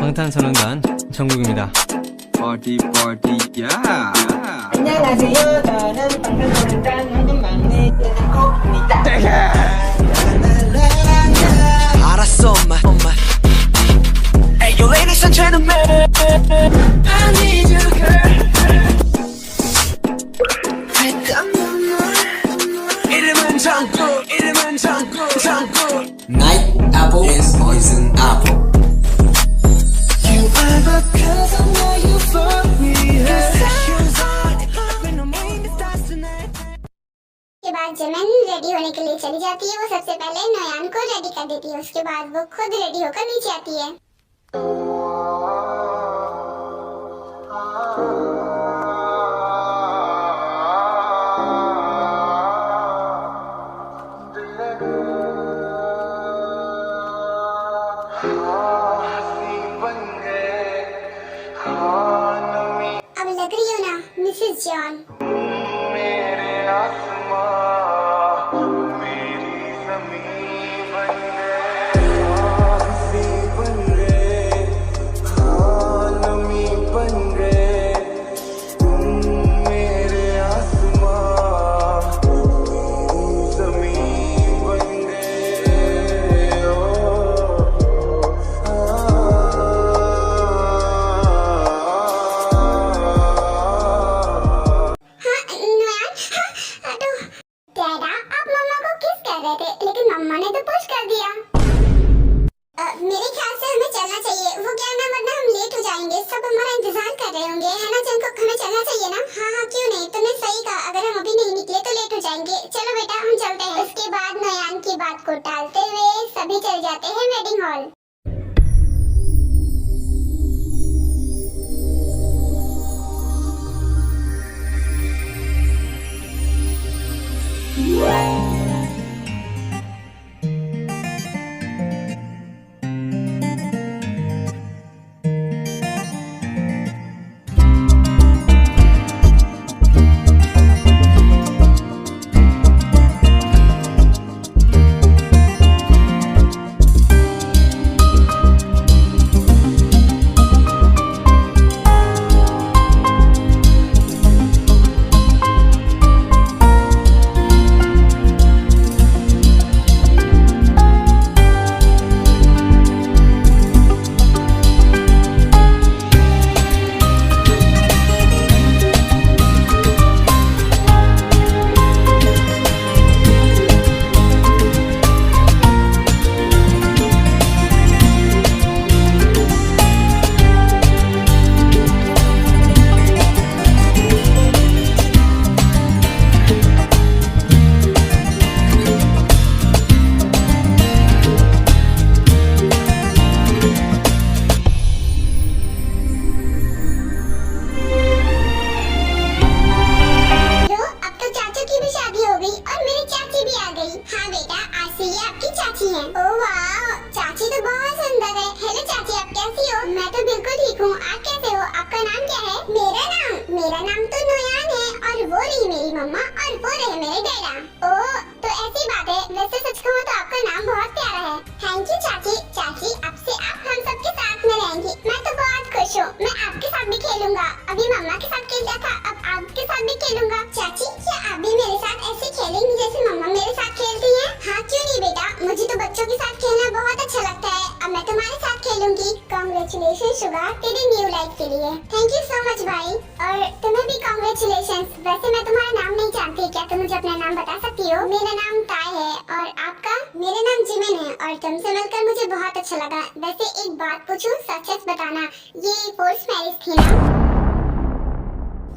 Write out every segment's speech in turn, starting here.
방탄소년단 정국입니다. Party party yeah. 안녕하세요. 저는 방탄소년단 현금 막내 정국입니다. 알았어 엄마. Hey yo ladies and gentlemen, I need you girl. 이름은 정국. Night apple is poison apple. You are the cause I know you for me. के बाद जमन ready होने के लिए चली जाती है। वो सबसे पहले नयान को रेडी कर देती है, उसके बाद वो खुद रेडी होकर नीचे आती है। अब लग रही हो ना मिसेस जॉन। लेकिन मम्मा ने तो पुश कर दिया। मेरे ख्याल से हमें चलना चाहिए। वो क्या ना, वरना हम लेट हो जाएंगे। सब हमारा इंतजार कर रहे होंगे, है ना जंकुक? हमें चलना चाहिए ना? हाँ क्यों नहीं, तुमने सही कहा। अगर हम अभी नहीं निकले तो लेट हो जाएंगे। चलो बेटा हम चलते हैं। उसके बाद नयान की बात को टालते हुए सभी चल जाते हैं वेडिंग हॉल। मेरा नाम तो नयान है और वो रही मेरी मम्मा और वो रहे मेरे डैडा। ओह तो ऐसी बात है। वैसे सच कहूँ तो आपका नाम बहुत प्यारा है। थैंक यू चाची। चाची अब से आप हम सबके साथ में रहेंगी। मैं तो बहुत खुश हूँ। मैं आपके साथ भी खेलूंगा। अभी मम्मा के साथ खेलता था, अब आपके साथ भी खेलूंगा। चाची क्या आप भी मेरे साथ ऐसे खेलेंगी जैसे मम्मा मेरे साथ खेलती है? हाँ क्यों नहीं बेटा, मुझे तो बच्चों के साथ खेलना बहुत अच्छा लगता है। अब मैं तुम्हारे साथ खेलूंगी। कांग्रेचुलेशन शुगा तेरे न्यू लाइफ के लिए। थैंक यू सो मच भाई। और तुम्हें भी कांग्रेचुलेशन। वैसे मैं तुम्हारा नाम नहीं जानती, क्या तुम मुझे अपना नाम बता सकती हो? मेरा नाम ताय है और आपका? मेरा नाम जिमिन है और तुमसे मिलकर मुझे बहुत अच्छा लगा। वैसे एक बात पूछूं, सच सच बताना, ये फोर्स मैरिज थी ना?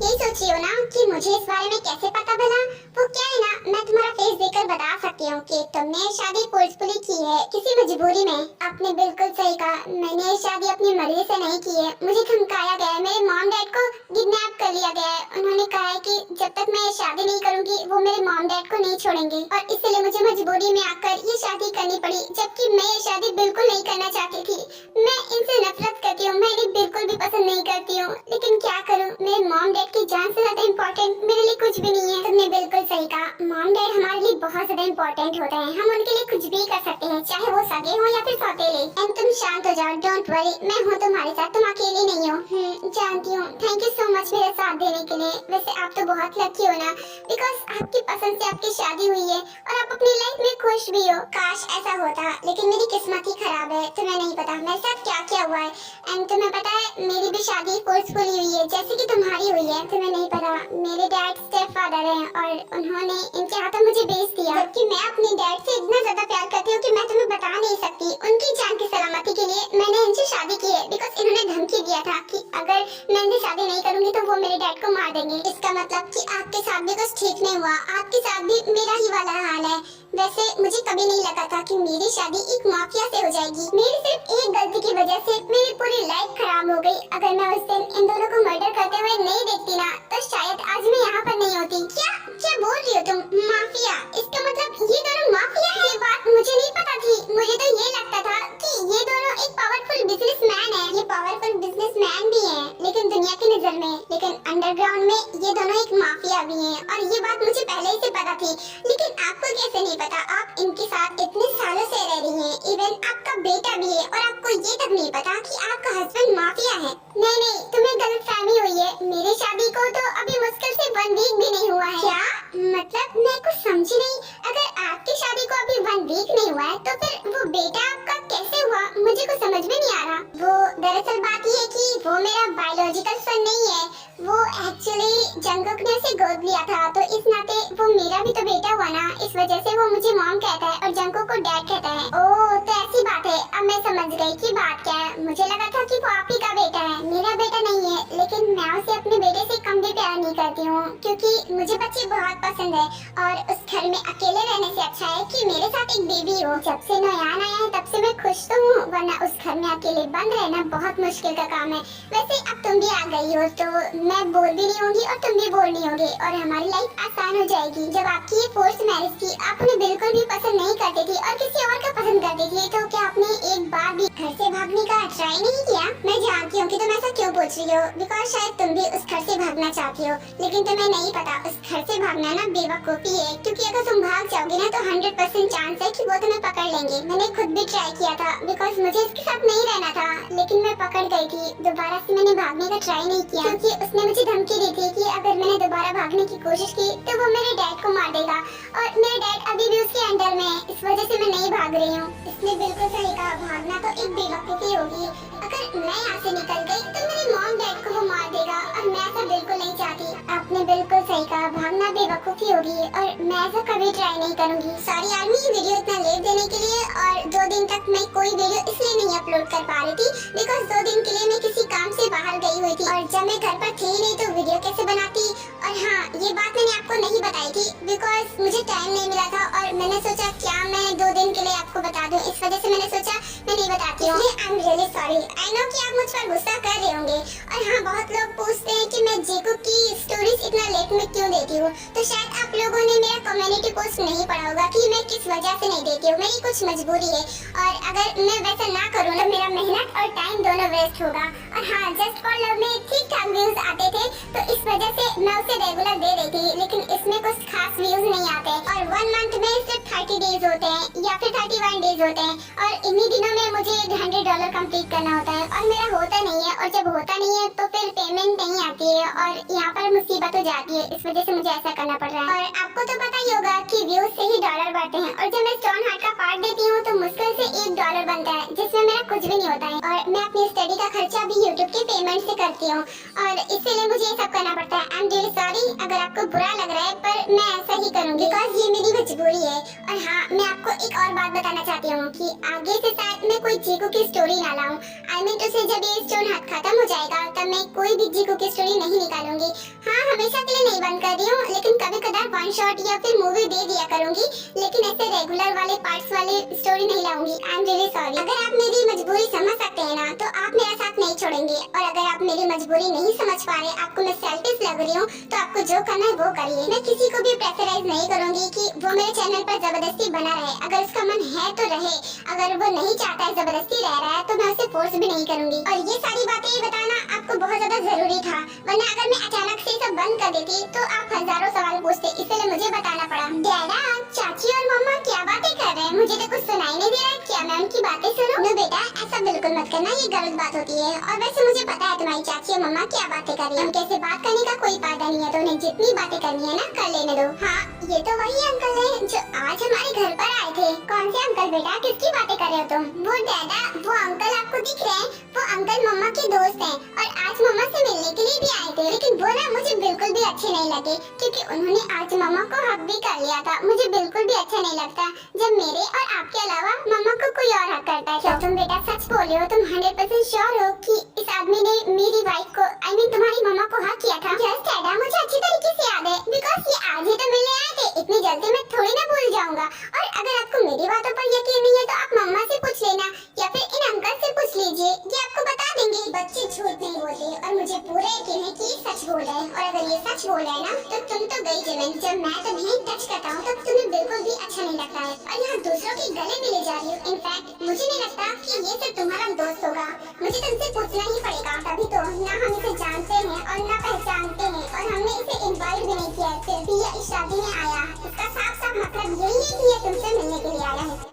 यही सोच रही हो ना कि मुझे इस बारे में कैसे पता भला? वो क्या है ना, मैं तुम्हारा फेस देखकर बता सकती हूँ कि तुमने शादी फोर्सफुली की है, किसी मजबूरी में। आपने बिल्कुल सही कहा, मैंने शादी अपनी मर्जी से नहीं की है। मुझे धमकाया गया है, मेरे मॉम डैड को किडनैप कर लिया गया है। उन्होंने कहा है कि जब तक मैं शादी नहीं करूँगी वो मेरे मॉम डैड को नहीं छोड़ेंगे और इसलिए मुझे मजबूरी में आकर ये शादी करनी पड़ी, जबकि मैं ये शादी बिल्कुल नहीं करना चाहती थी। मैं इनसे नफरत करती करती हूँ, मैं इन्हें बिल्कुल भी पसंद नहीं करती हूँ, लेकिन क्या करूँ, मेरे मॉम डैड की जान से ज्यादा इम्पोर्टेंट मेरे लिए कुछ भी नहीं है। तुमने बिल्कुल सही कहा, मॉम डैड हमारे लिए बहुत ज्यादा इम्पोर्टेंट होते हैं। हम उनके लिए कुछ भी कर सकते हैं, चाहे वो सगे हो या फिर सौतेले। एंड तुम शांत हो जाओ, डोंट वरी, मैं हूँ तुम्हारे साथ, तुम अकेले नहीं हो। जानती हूँ। थैंक यू सो मच मेरा साथ देने के लिए। वैसे आप तो बहुत लकी हो ना, बिकॉज आपकी पसंद से आपकी शादी हुई है और आप अपनी लाइफ में खुश भी हो। काश ऐसा होता, लेकिन मेरी किस्मत ही खराब है। तुम्हें नहीं पता मेरे साथ क्या क्या हुआ है। एंड तुम्हें पता है मेरी भी शादी फोर्सफुली हुई है, जैसे कि तुम्हारी हुई है। तुम्हें नहीं पता मेरे डैड स्टेप फादर हैं और उन्होंने इनके हाथों मुझे बेच दिया, जबकि मैं अपने डैड से इतना ज्यादा प्यार करती हूँ कि मैं तुम्हें बता नहीं सकती। उनकी जान की सलामती के लिए मैंने इनसे शादी की है, बिकॉज इन्होंने धमकी दिया था कि अगर मैं इनसे शादी नहीं करूंगी तो वो मेरे डैड को मार देंगे। इसका मतलब कि आपके साथ भी कुछ ठीक नहीं हुआ, आपके साथ भी मेरा ही वाला हाल है। वैसे मुझे कभी नहीं लगा था कि मेरी शादी एक माफिया से हो जाएगी। मेरी सिर्फ एक गलती की वजह से मेरी पूरी लाइफ खराब हो गई। अगर मैं उस दिन इन दोनों को मर्डर करते हुए नहीं देखती ना, तो शायद आज मैं यहाँ पर नहीं होती। क्या क्या बोल रही हो तुम? माफिया? इसका मतलब ये दोनों माफिया है? ये बात मुझे नहीं पता थी। मुझे तो ये लगता था कि ये दोनों एक पावरफुल बिजनेसमैन है। ये पावरफुल बिजनेसमैन भी है, लेकिन दुनिया की नजर में, लेकिन अंडरग्राउंड में ये दोनों एक माफिया भी हैं। और ये बात मुझे पहले ही से पता थी, लेकिन आपको कैसे नहीं पता? आप इनके साथ इतने सालों से रह रही हैं, इवन आपका बेटा भी है, और आपको ये तक नहीं पता कि आपका हस्बैंड माफिया है। नहीं, तुम्हें गलतफहमी हुई है। मेरी शादी को तो अभी मुश्किल से 1 वीक भी नहीं हुआ है। क्या मतलब? मैं कुछ समझी नहीं। अगर आपकी शादी को अभी 1 वीक नहीं हुआ है, तो फिर वो बेटा आपका कैसे हुआ? मुझे कुछ समझ में नहीं आ रहा। वो दरअसल बात ये है कि वो मेरा बायोलॉजिकल सन नहीं है, वो एक्चुअली जंगकुक ने उसे गोद लिया था, तो इस नाते वो मेरा भी तो बेटा हुआ ना। इस वजह से वो मुझे मॉम कहता है और जंगकुक को डैड कहता है। ओह, तो ऐसी बात है। अब मैं समझ गई कि बात क्या है। मुझे लगा था कि वो आप ही का बेटा है। मेरा बेटा नहीं है, लेकिन मैं उसे अपने बेटे से कम भी प्यार नहीं करती हूँ, क्योंकि मुझे बच्चे बहुत पसंद है और उस घर में अकेले रहने से अच्छा है कि मेरे साथ एक बेबी हो। जब से नयान आया है तब से मैं खुश तो हूँ, वरना उस घर में अकेले बंद रहना बहुत मुश्किल का काम है। वैसे अब तुम भी आ गई हो, तो मैं बोल भी नहीं होंगी और तुम भी बोल नहीं होगे, और हमारी लाइफ आसान हो जाएगी। जब आपकी ये फोर्स मैरिज थी, आप उन्हें बिल्कुल भी पसंद नहीं करते थे और किसी और का पसंद करते थे, तो क्या आपने एक बार भी घर से भागने का ट्राई नहीं किया? मैं जानती हूँ कि तुम ऐसा क्यों पूछ रही हो, बिकॉज शायद तुम भी उस घर से भागना चाहती हो, लेकिन तुम्हें नहीं पता उस घर से भागना ना बेवकूफी है, क्योंकि अगर तुम भाग जाओगी ना तो 100% चांस है कि वो तुम्हें पकड़ लेंगे। मैंने खुद भी ट्राई किया था, बिकॉज मुझे इसके साथ नहीं रहना था, लेकिन मैं पकड़ गई थी। दोबारा से मैंने भागने का ट्राई नहीं किया, क्योंकि उसने मुझे धमकी दी थी कि अगर मैंने दोबारा भागने की कोशिश की तो वो मेरे डैड को मार देगा, और मेरे डैड अभी भी उसके अंडर में है। इस वजह से मैं नहीं भाग रही हूँ। इसने बिल्कुल सही कहा, भागना तो एक बेवकूफी होगी। अगर मैं यहाँ से निकल गई तो मेरे मॉम डैड को वो मार देगा, और मैं ऐसा बिल्कुल नहीं चाहती। आपने बिल्कुल सही कहा, भागना बेवकूफी होगी और मैं ऐसा कभी ट्राई नहीं करूँगी। सॉरी आर्मी, ये वीडियो इतना लेट देने के लिए, और 2 दिन तक मैं कोई वीडियो इसलिए नहीं अपलोड कर पा रही थी, बिकॉज 2 दिन के लिए मैं किसी काम से बाहर गई हुई थी, और जब मैं घर पर थी नहीं तो वीडियो कैसे बनाती। और हाँ, ये बात मैंने आपको नहीं बताई थी, बिकॉज मुझे टाइम नहीं मिला था, और मैंने सोचा क्या मैं 2 दिन के लिए आपको बता दूं, इस वजह से मैंने सोचा मैं नहीं बताती हूँ। आई am really sorry. I know कि आप मुझ पर गुस्सा कर रहे होंगे, और हाँ, बहुत लोग पूछते हैं कि मैं जैकब की स्टोरीज इतना लेट में क्यों देती हूँ, तो शायद आप लोगों ने मेरा कम्युनिटी पोस्ट नहीं पढ़ा होगा कि मैं किस वजह से नहीं देती हूँ। मेरी कुछ मजबूरी है, और अगर मैं वैसा ना करूँ तो मेरा मेहनत और टाइम दोनों वेस्ट होगा। और हाँ, जस्ट फॉर लव में ठीक ठाक व्यूज आते थे, तो इस वजह से मैं उसे रेगुलर दे रही थी, लेकिन इसमें कुछ खास व्यूज नहीं आते, और 1 मंथ में सिर्फ 30 डेज होते हैं या फिर 31 डेज होते हैं, और इन्हीं दिनों में मुझे $100 कंप्लीट करना होता है, और मेरा होता नहीं है, और जब होता नहीं है तो फिर पेमेंट नहीं आती है, और यहाँ पर मुसीबत हो जाती है। इस वजह से मुझे ऐसा करना पड़ रहा है। और आपको तो पता ही होगा कि व्यूज से ही डॉलर बढ़ते हैं, और जब मैं स्टोन हार्ट का पार्ट देती हूँ तो मुश्किल से $1 बनता है, जिसमें मेरा कुछ भी नहीं होता है, और मैं अपनी स्टडी का खर्चा भी यूट्यूब के पेमेंट से करती हूँ, और इसीलिए मुझे ये सब करना पड़ता है। आई एम रियली सॉरी अगर आपको बुरा लग रहा है, पर मैं ऐसा ही करूँगी, बिकॉज ये मेरी मजबूरी है। और हाँ, मैं आपको एक और बात बताना चाहती हूँ कि आगे से शायद मैं कोई जीको की स्टोरी ना लाऊं। आई मीन टू से, जब ये स्टोन हार्ट खत्म हो जाएगा तब मैं कोई भी जीको की स्टोरी नहीं निकालूंगी। हाँ, हमेशा के लिए नहीं बंद कर रही हूँ, लेकिन कभी कदार 1 शॉट या फिर मूवी दे दिया करूंगी, लेकिन ऐसे रेगुलर वाले पार्ट्स वाले स्टोरी नहीं लाऊंगी। I am really sorry. अगर आप मेरी मजबूरी समझ सकते हैं ना, तो आप मेरा साथ नहीं नहीं छोड़ेंगे। और अगर आप मेरी मजबूरी नहीं समझ पा रहे, आपको मैं सेल्फिश लग रही हूँ, तो आपको जो करना है वो करिए। मैं किसी को भी प्रेशराइज नहीं करूंगी कि वो मेरे चैनल पर जबरदस्ती बना रहे। अगर उसका मन है तो रहे, अगर वो नहीं चाहता है, जबरदस्ती रह रहा है, तो मैं उसे फोर्स भी नहीं करूंगी। और ये सारी बातें बताना आपको बहुत ज्यादा जरूरी था, वरना अगर मैं अचानक से सब बंद कर देती तो आप हजारों सवाल पूछते, इसलिए मुझे बताना पड़ा। डैडा, चाची और मम्मा क्या बातें कर रहे हैं? मुझे तो कुछ सुनाई नहीं दे रहा है, क्या मैं उनकी बातें सुनूं? नो बेटा, ऐसा बिल्कुल मत करना, ये गलत बात होती है। और वैसे मुझे पता है तुम्हारी चाची और मम्मा क्या बातें कर रही है। उनके से बात करने का कोई फायदा नहीं है, तो उन्हें जितनी बातें करनी है ना कर लेने दो। हाँ, ये तो वही अंकल है जो आज हमारे घर पर आए थे। कौन से अंकल बेटा, किसकी बातें कर रहे हो तुम? वो डैडा, वो अंकल आपको दिख रहे हैं, वो अंकल मम्मा के दोस्त हैं और आज मम्मा से मिलने के लिए भी आए थे। लेकिन वो ना मुझे बिल्कुल भी अच्छे नहीं लगे, क्योंकि उन्होंने आज मम्मा को हक भी कर लिया था। मुझे बिल्कुल भी अच्छा नहीं लगता जब मेरे और आपके अलावा मम्मा को कोई और हक करता है। क्या तुम बेटा सच बोल रहे हो? तुम 100% श्योर हो कि इस आदमी ने मेरी वाइफ को, I mean तुम्हारी मम्मा को हक किया था? यस डैडा, मुझे अच्छी तरीके से याद है, बिकॉज ये आज ही तो मिलने आए थे। इतनी जल्दी मैं थोड़ी ना भूल जाऊंगा। और अगर आपको मेरी बातों पर यकीन नहीं है तो आप मम्मा से पूछ लेना या फिर इन अंकल से पूछ लीजिए, ये आपको बता देंगे। बच्चे झूठ नहीं बोलते और मुझे पूरा यकीन है कि ये सच बोल रहे हैं। और अगर ये सच बोल रहे हैं ना, तो तुम तो गई जिमिन। जब मैं तुम्हें टच करता हूँ तब तुम्हें बिल्कुल भी अच्छा नहीं लगता है और यहाँ दूसरों के गले मिले जा रही हो। इनफैक्ट मुझे नहीं लगता कि ये सिर्फ तुम्हारा दोस्त होगा। मुझे तुमसे पूछना ही पड़ेगा, तभी तो ना हम इसे जानते हैं और ना पहचानते हैं, और हमने इसे इनवाइट भी नहीं किया, फिर भी ये इस शादी में आया। इसका साफ साफ मतलब यही है कि ये तुमसे मिलने के लिए आया है।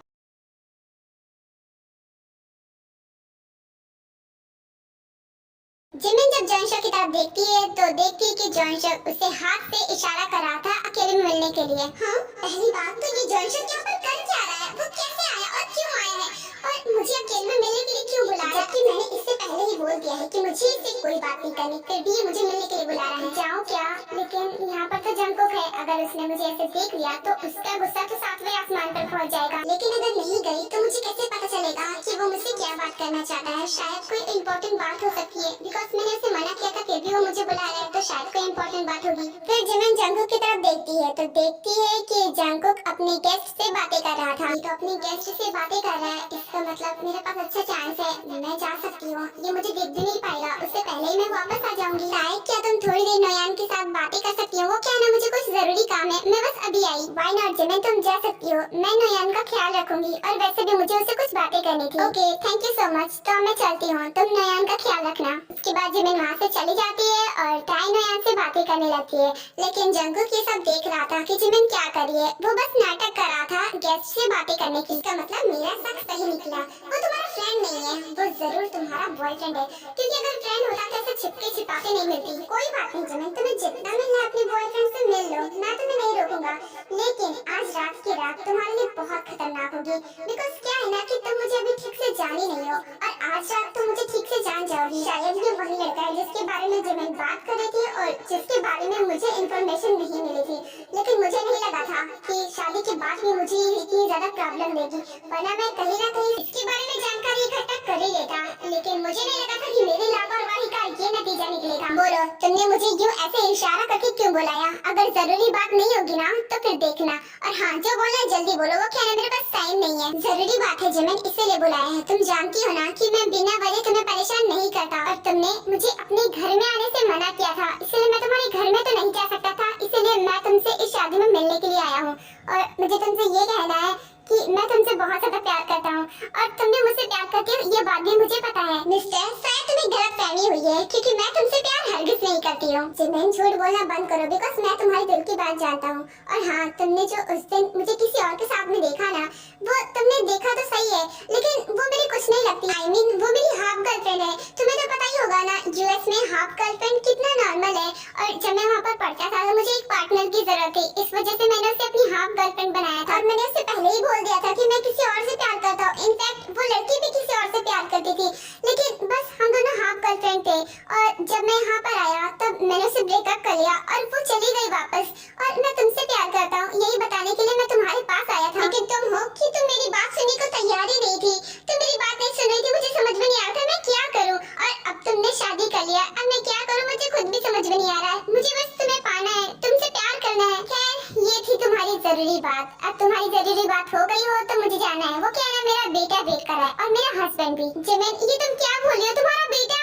जिमिन जब जॉनशो की तरफ देखती है तो देखती है कि जॉनशो उसे हाथ से इशारा कर रहा था अकेले में मिलने के लिए। हाँ, पहली बात तो ये जॉनशो यहाँ पर कर क्या रहा है? वो कैसे आया और क्यों आया है? और मुझे अकेले में मिलने के लिए क्यों बुलाया? जबकि मैंने इससे पहले ही बोल दिया है कि मुझे इससे कोई बात नहीं करनी, फिर भी ये मुझे मिलने के लिए बुला रहा है। जाऊँ क्या? लेकिन यहाँ पर तो जंगकुक है, अगर उसने मुझे ऐसे देख लिया तो उसका गुस्सा तो 7वें आसमान पर पहुँच जाएगा। लेकिन अगर नहीं गई तो मुझे कैसे पता चलेगा कि वो मुझसे क्या बात करना चाहता है? शायद कोई इम्पोर्टेंट बात हो सकती है, बिकॉज मैंने उसे मना किया था, फिर भी वो मुझे बुला रहा है, तो शायद कोई इम्पोर्टेंट बात होगी। फिर जिमिन जंगकुक की तरफ देखती है तो देखती है कि जंगकुक अपने गेस्ट से बातें कर रहा था। तो अपने गेस्ट से बातें कर रहा है, इसका मतलब मेरे पास अच्छा चांस है, मैं जा सकती हूँ। ये मुझे देख भी नहीं पाएगा, उससे पहले ही मैं वापस आ जाऊंगी। लाइक क्या तुम थोड़ी देर नोयान के साथ बातें कर सकती हो? वो क्या ना, मुझे कुछ जरूरी काम है, मैं बस अभी आई। व्हाई नॉट जिमिन, तुम जा सकती हो, मैं नोयान का ख्याल रखूंगी और वैसे भी मुझे उससे कुछ बातें करनी थी। Okay, thank you so much. तो मैं चलती हूँ, तुम नोयान का ख्याल रखना। उसके बाद जिमिन वहाँ से चली जाती है और टाई नोयान से बातें करने लगती है। लेकिन जंगकुक ये सब देख रहा था कि जिमिन क्या कर रही है। वो बस नाटक कर रहा था गेस्ट से बातें करने की। इसका मतलब मेरा शक सही निकला, वो तुम्हारा फ्रेंड नहीं है, वो जरूर तुम्हारा बॉयफ्रेंड है, क्योंकि अगर फ्रेंड होता तो ऐसे छिपके छिपाते नहीं मिलती। कोई बात नहीं जिमिन, तुम्हें जितना मिलना है अपने बॉयफ्रेंड से मिल लो, मैं तुम्हें नहीं रोकूंगा। लेकिन आज रात की रात तुम्हारे लिए बहुत खतरनाक होगी, बिकॉज क्या है ना कि तुम मुझे अभी ठीक से जान ही नहीं हो, और आज रात तुम मुझे ठीक से जान जाओगी। शायद ये वही लड़का है जिसके बारे में जिमिन बात कर रही थी और जिसके बारे में मुझे इंफॉर्मेशन नहीं मिली थी। लेकिन मुझे नहीं लगा था कि शादी के बाद भी मुझे इतनी ज्यादा प्रॉब्लम देगी, वरना मैं कहीं ना कहीं इसके बारे में जानकारी इकट्ठा कर ही लेता। लेकिन मुझे नहीं लगा था कि मेरी लापरवाही का ये नतीजा निकलेगा। बोलो, तुमने मुझे यूँ ऐसे इशारा करके क्यों बुलाया? अगर जरूरी बात नहीं होगी ना तो फिर देखना, और हाँ जो बोलना है जल्दी बोलो, वो कहना मेरे पास टाइम नहीं है। जरूरी बात है जिमिन, इसीलिए बुलाया है। तुम जानती हो ना कि मैं बिना वजह तुम्हें परेशान नहीं करता, और तुमने मुझे अपने घर में आने से मना किया था, इसलिए मैं तुम्हारे घर में तो नहीं जा सकता था, इसीलिए मैं तुमसे इस शादी में मिलने के लिए आया हूँ। और मुझे तुमसे ये कहना है कि मैं तुमसे बहुत ज्यादा प्यार करता हूँ और तुमने मुझसे प्यार करते हो, ये बात भी मुझे पता है। मिस्टर, शायद तुम्हें गलतफहमी हुई है, क्योंकि मैं तुमसे प्यार हरगिज नहीं करती हूँ। जिमिन, झूठ बोलना बंद करो, बिकॉज मैं तुम्हारे दिल की बात जानता हूँ। और हाँ, तुमने जो उस दिन मुझे किसी और के साथ में देखा ना, वो तुमने देखा तो सही है, लेकिन वो मेरी कुछ नहीं लगती। I mean, वो मेरी हाफ गर्लफ्रेंड है। तुम्हें तो पता ही होगा ना यूएस में हाफ गर्लफ्रेंड कितना नॉर्मल है। और जब मैं वहाँ पर पढ़ता था तो मुझे एक पार्टनर की जरूरत थी, इस वजह से मैंने उसे अपनी हाफ गर्लफ्रेंड बनाया था। और मैंने उससे पहले ही बोल दिया था कि मैं किसी और से प्यार करता हूँ। इनफैक्ट वो लड़की भी किसी और से प्यार करती थी, लेकिन बस हम दोनों हाफ गर्लफ्रेंड थे। और जब मैं यहाँ पर आया तब मैंने उसे ब्रेकअप कर लिया और वो चली गई वापस, और मैं तुमसे प्यार करता हूँ यही बताने के लिए मैं तुम्हारे पास आया था। लेकिन तुम हो कि तुम मेरी बात सुनने को तैयार ही नहीं थी, तुम मेरी बात नहीं सुन रही थी। मुझे समझ में नहीं आ रहा था मैं क्या करूँ, और अब तुमने शादी कर लिया, अब मैं क्या करूँ मुझे खुद भी समझ में नहीं आ रहा है। मुझे बस तुम्हें पाना है, तुमसे प्यार करना है। खैर, ये थी तुम्हारी जरूरी बात। अब तुम्हारी जरूरी बात हो गई हो तो मुझे जाना है। वो क्या है ना, मेरा बेटा वेट कर रहा है और मेरा हस्बैंड भी। जिमिन, ये तुम क्या बोल रही हो? तुम्हारा बेटा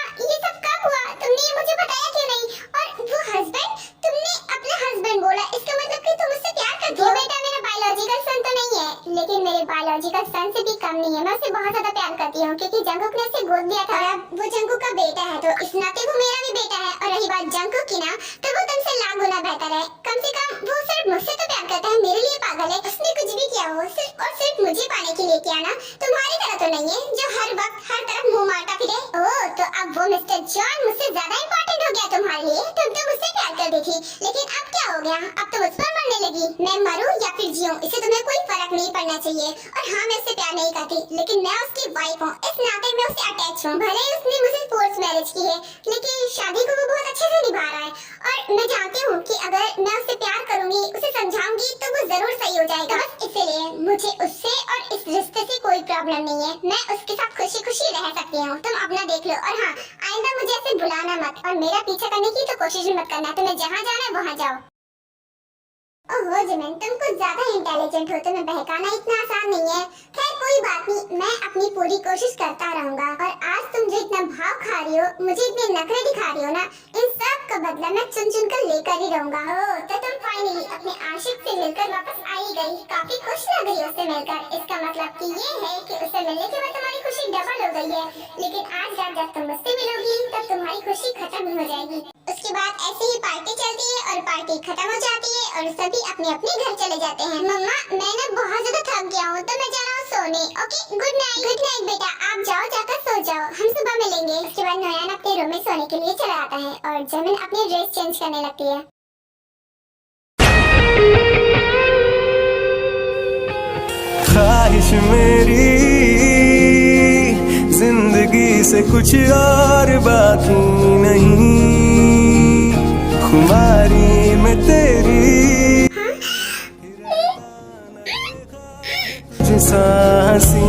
बायोलॉजिकल सन से भी कम नहीं है। मैं उसे बहुत ज्यादा प्यार करती हूँ क्योंकि जंगकुक ने उसे गोद दिया था और अब वो जंगकुक का बेटा है, तो इस नाते वो मेरा भी बेटा है। और रही बात जंगकुक की ना, तो वो तुमसे लाख गुना बेहतर है। कम से कम वो सिर्फ मुझसे तो प्यार करता है, मेरे लिए पागल है। उसने कुछ भी किया हो सिर्फ और सिर्फ मुझे पाने के लिए किया ना, तुम्हारी तरह तो नहीं है जो हर वक्त हर तरफ मुंह मारता फिरे। ओह, तो अब वो मिस्टर जॉन मुझसे ज्यादा इम्पोर्टेंट हो गया तुम्हारे लिए। तुम तो मुझसे प्यार करती थी, लेकिन अब क्या हो गया? अब तो मुझ पर मरने लगी। मैं मरूं या फिर जीऊं, इससे तुम्हें कोई फर्क नहीं पड़ना चाहिए। और हाँ, मैं उससे प्यार नहीं करती, लेकिन मैं उसकी वाइफ हूँ, इस नाते मैं उससे अटैच हूँ। भले ही उसने मुझे फोर्स मैरिज की है, लेकिन शादी को वो बहुत अच्छे से निभा रहा है। और मैं जानती हूँ कि अगर मैं उससे प्यार करूंगी, उसे समझाऊंगी, तो वो जरूर सही हो जाएगा। बस इसीलिए मुझे उससे और इस रिश्ते से कोई प्रॉब्लम नहीं है। मैं उसके साथ खुशी खुशी रह सकती हूँ। तुम अपना देख लो, और हाँ, आइंदा मुझे ऐसे बुलाना मत, और मेरा पीछा करने की तो कोशिश भी मत करना। तुम्हें जहाँ जाना है वहाँ जाओ। ओहो जिमिन, तुम कुछ ज्यादा इंटेलिजेंट हो, तुम्हें बहकाना इतना आसान नहीं है। खैर कोई बात नहीं, मैं अपनी पूरी कोशिश करता रहूंगा। और आज तुम जो इतना भाव खा रही हो, मुझे इतने नखरे दिखा रही हो ना, इन सब का बदला मैं चुन चुन कर लेकर ही रहूंगा। ओह, तो तुम फाइनली अपने आशिक से मिलकर वापस आ ही गई। काफी खुश लग रही हो उससे मिलकर। इसका मतलब कि ये है कि उससे मिलने के बाद तुम्हारी खुशी डबल हो गई है। लेकिन आज जब तुम मुझसे मिलोगी, तब तुम्हारी खुशी खत्म हो जाएगी। उसके बाद ऐसे ही पार्टी चलती है और पार्टी खत्म हो जाती है और सभी अपने अपने घर चले जाते हैं। मम्मा, मैं ना बहुत ज्यादा थक गया हूँ, तो मैं जा रहा हूँ सोने। ओके, गुड नाइट बेटा। आप जाओ, जाकर सो जाओ, हम सुबह मिलेंगे। उसके बाद नोयान अपने रूम में सोने के लिए चला आता है और जमिन अपनी ड्रेस चेंज करने लगती है। ख्वाहिश मेरी जिंदगी से कुछ और बाकी नहीं, खुमारी में तेरी सांसी